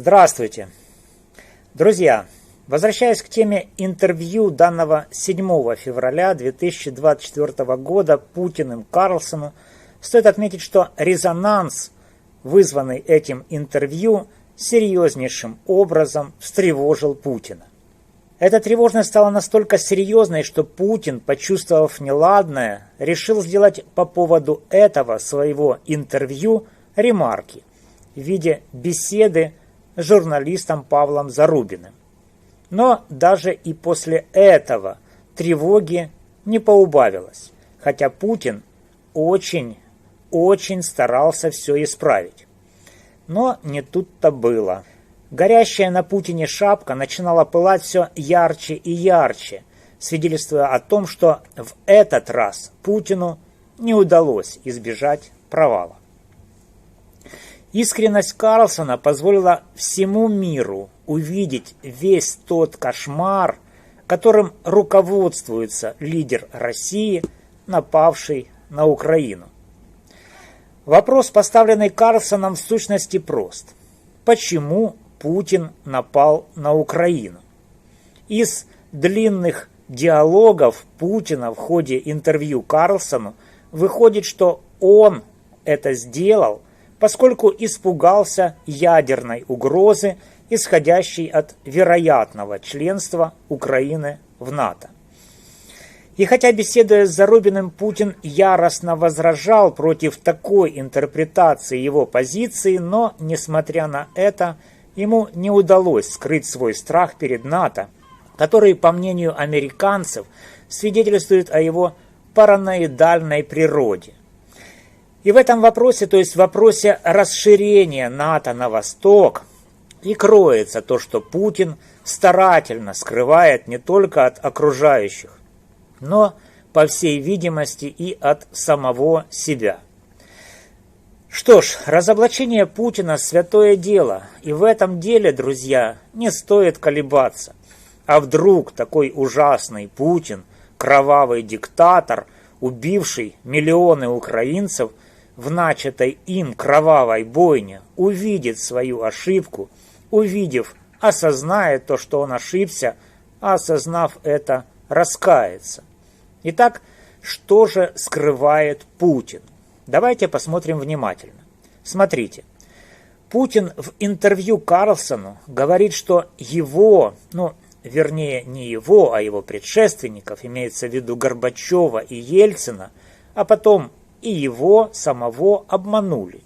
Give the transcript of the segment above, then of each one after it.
Здравствуйте, друзья! Возвращаясь к теме интервью данного 7 февраля 2024 года Путиным Карлсону, стоит отметить, что резонанс, вызванный этим интервью, серьезнейшим образом встревожил Путина. Эта тревожность стала настолько серьезной, что Путин, почувствовав неладное, решил сделать по поводу этого своего интервью ремарки в виде беседы с журналистом Павлом Зарубиным. Но даже и после этого тревоги не поубавилось, хотя Путин очень старался все исправить. Но не тут-то было. Горящая на Путине шапка начинала пылать все ярче и ярче, свидетельствуя о том, что в этот раз Путину не удалось избежать провала. Искренность Карлсона позволила всему миру увидеть весь тот кошмар, которым руководствуется лидер России, напавший на Украину. Вопрос, поставленный Карлсоном, в сущности прост. Почему Путин напал на Украину? Из длинных диалогов Путина в ходе интервью Карлсону выходит, что он это сделал, поскольку испугался ядерной угрозы, исходящей от вероятного членства Украины в НАТО. И хотя, беседуя с Зарубиным, Путин яростно возражал против такой интерпретации его позиции, но, несмотря на это, ему не удалось скрыть свой страх перед НАТО, который, по мнению американцев, свидетельствует о его параноидальной природе. И в этом вопросе, то есть в вопросе расширения НАТО на восток, и кроется то, что Путин старательно скрывает не только от окружающих, но, по всей видимости, и от самого себя. Что ж, разоблачение Путина – святое дело, и в этом деле, друзья, не стоит колебаться. А вдруг такой ужасный Путин, кровавый диктатор, убивший миллионы украинцев, в начатой им кровавой бойне увидит свою ошибку, осознает то, что он ошибся, а осознав это, раскается. Итак, что же скрывает Путин? Давайте посмотрим внимательно. Смотрите, Путин в интервью Карлсону говорит, что его, вернее не его, а его предшественников, имеется в виду Горбачева и Ельцина, а потом и его самого обманули.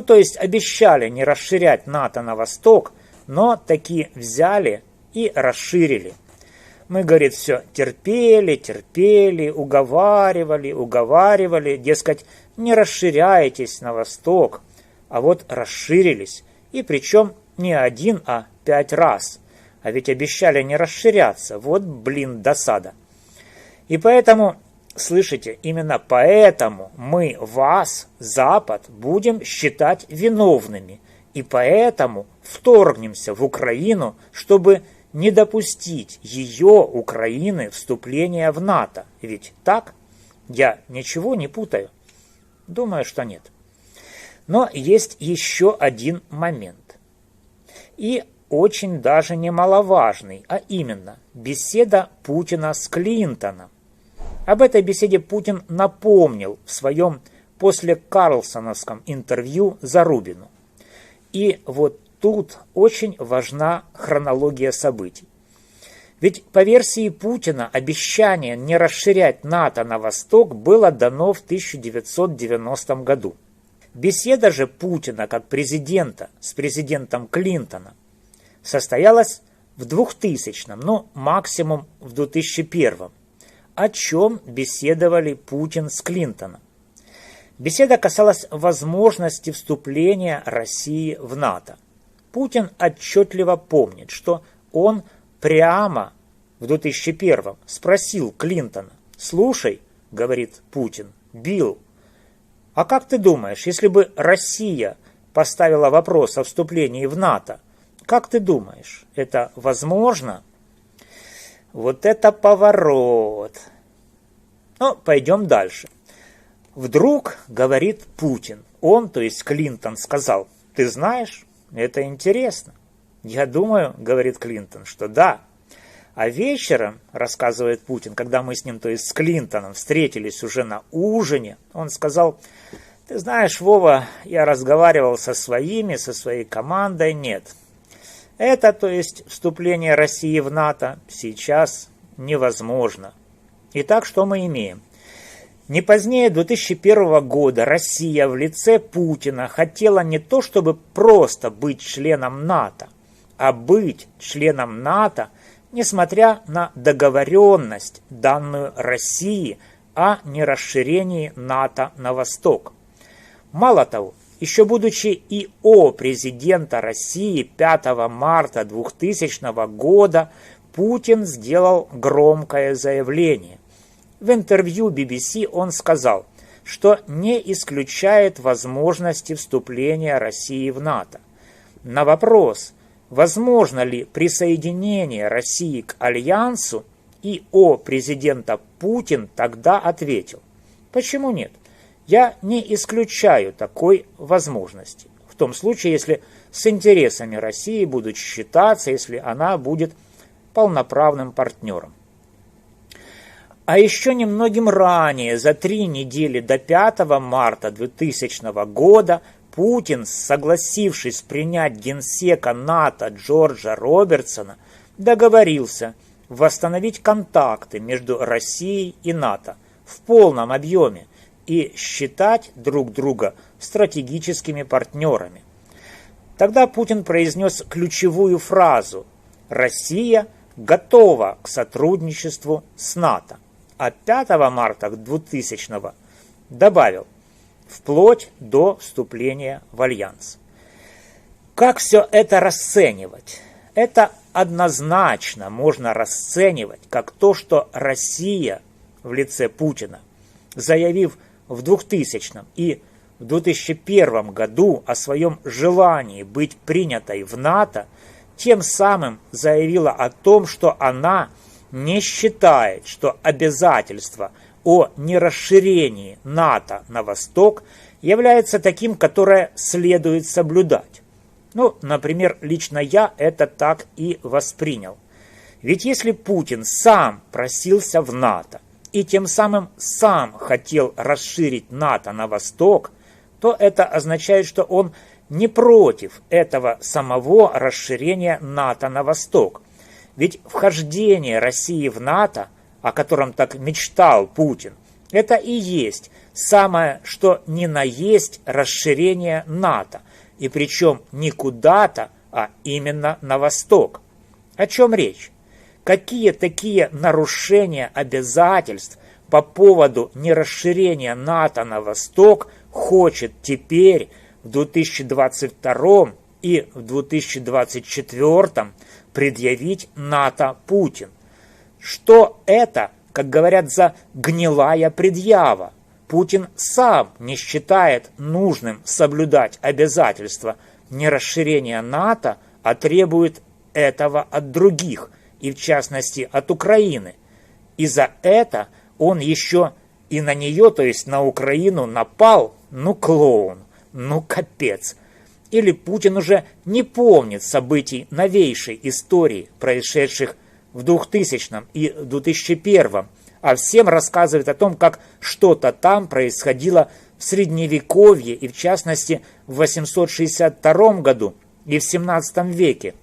То есть обещали не расширять НАТО на восток, но таки взяли и расширили. Мы, говорит, все терпели, уговаривали, дескать, не расширяйтесь на восток, а вот расширились, и причем не 1, а 5 раз. А ведь обещали не расширяться, вот, досада. И поэтому, слышите, именно поэтому мы вас, Запад, будем считать виновными, и поэтому вторгнемся в Украину, чтобы не допустить ее, Украины, вступления в НАТО. Ведь так? Я ничего не путаю? Думаю, что нет. Но есть еще один момент. И очень даже немаловажный, а именно беседа Путина с Клинтоном. Об этой беседе Путин напомнил в своем послекарлсоновском интервью Зарубину. И вот тут очень важна хронология событий. Ведь по версии Путина обещание не расширять НАТО на восток было дано в 1990 году. Беседа же Путина как президента с президентом Клинтоном состоялась в 2000-м, максимум в 2001-м. О чем беседовали Путин с Клинтоном? Беседа касалась возможности вступления России в НАТО. Путин отчетливо помнит, что он прямо в 2001-м спросил Клинтона: «Слушай, — говорит Путин, — Билл, а как ты думаешь, если бы Россия поставила вопрос о вступлении в НАТО, как ты думаешь, это возможно?» Вот это поворот! Пойдем дальше. Вдруг, говорит Путин, он, то есть Клинтон, сказал: «Ты знаешь, это интересно. Я думаю, говорит Клинтон, что да. А вечером, рассказывает Путин, когда мы с ним, то есть с Клинтоном, встретились уже на ужине, он сказал: ты знаешь, Вова, я разговаривал со своей командой, нет. Это, то есть вступление России в НАТО, сейчас невозможно. Итак, что мы имеем? Не позднее 2001 года Россия в лице Путина хотела не то чтобы просто быть членом НАТО, а быть членом НАТО, несмотря на договоренность, данную России, о нерасширении НАТО на восток. Мало того, еще будучи ИО президента России 5 марта 2000 года, Путин сделал громкое заявление. В интервью BBC он сказал, что не исключает возможности вступления России в НАТО. На вопрос, возможно ли присоединение России к Альянсу, ИО президента Путин тогда ответил: почему нет? Я не исключаю такой возможности. В том случае, если с интересами России будут считаться, если она будет полноправным партнером. А еще немногим ранее, за 3 недели до 5 марта 2000 года, Путин, согласившись принять генсека НАТО Джорджа Робертсона, договорился восстановить контакты между Россией и НАТО в полном объеме и считать друг друга стратегическими партнерами. Тогда Путин произнес ключевую фразу: «Россия готова к сотрудничеству с НАТО». А 5 марта 2000 добавил: вплоть до вступления в Альянс. Как все это расценивать? Это однозначно можно расценивать как то, что Россия в лице Путина, заявив в 2000 и в 2001 году о своем желании быть принятой в НАТО, тем самым заявила о том, что она не считает, что обязательство о нерасширении НАТО на восток является таким, которое следует соблюдать. Ну, например, лично я это так и воспринял. Ведь если Путин сам просился в НАТО и тем самым сам хотел расширить НАТО на восток, то это означает, что он не против этого самого расширения НАТО на восток. Ведь вхождение России в НАТО, о котором так мечтал Путин, это и есть самое, что ни на есть расширение НАТО, и причем не куда-то, а именно на восток. О чем речь? Какие такие нарушения обязательств по поводу нерасширения НАТО на восток хочет теперь в 2022 и в 2024 предъявить НАТО Путин? Что это, как говорят, за гнилая предъява? Путин сам не считает нужным соблюдать обязательства нерасширения НАТО, а требует этого от других, и в частности от Украины. И за это он еще и на нее, то есть на Украину, напал. Ну, клоун, ну, капец. Или Путин уже не помнит событий новейшей истории, происшедших в 2000 и 2001, а всем рассказывает о том, как что-то там происходило в Средневековье и, в частности, в 862 году и в 17 веке.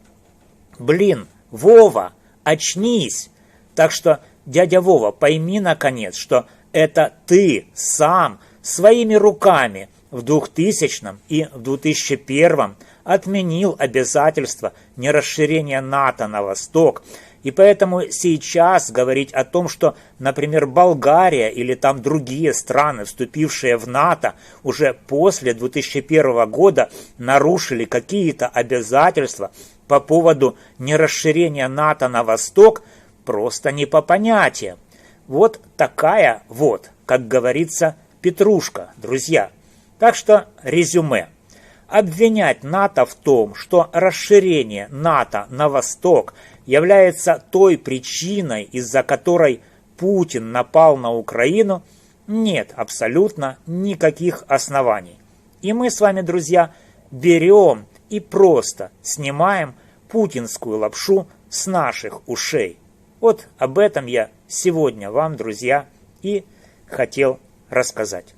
Блин, Вова, очнись! Так что, дядя Вова, пойми, наконец, что это ты сам своими руками в 2000 и в 2001 отменил обязательство нерасширения НАТО на восток. И поэтому сейчас говорить о том, что, например, Болгария или там другие страны, вступившие в НАТО, уже после 2001 года нарушили какие-то обязательства по поводу нерасширения НАТО на восток, просто не по понятиям. Вот такая вот, как говорится, петрушка, друзья. Так что резюме. Обвинять НАТО в том, что расширение НАТО на восток является той причиной, из-за которой Путин напал на Украину, нет абсолютно никаких оснований. И мы с вами, друзья, берем и просто снимаем путинскую лапшу с наших ушей. Вот об этом я сегодня вам, друзья, и хотел рассказать.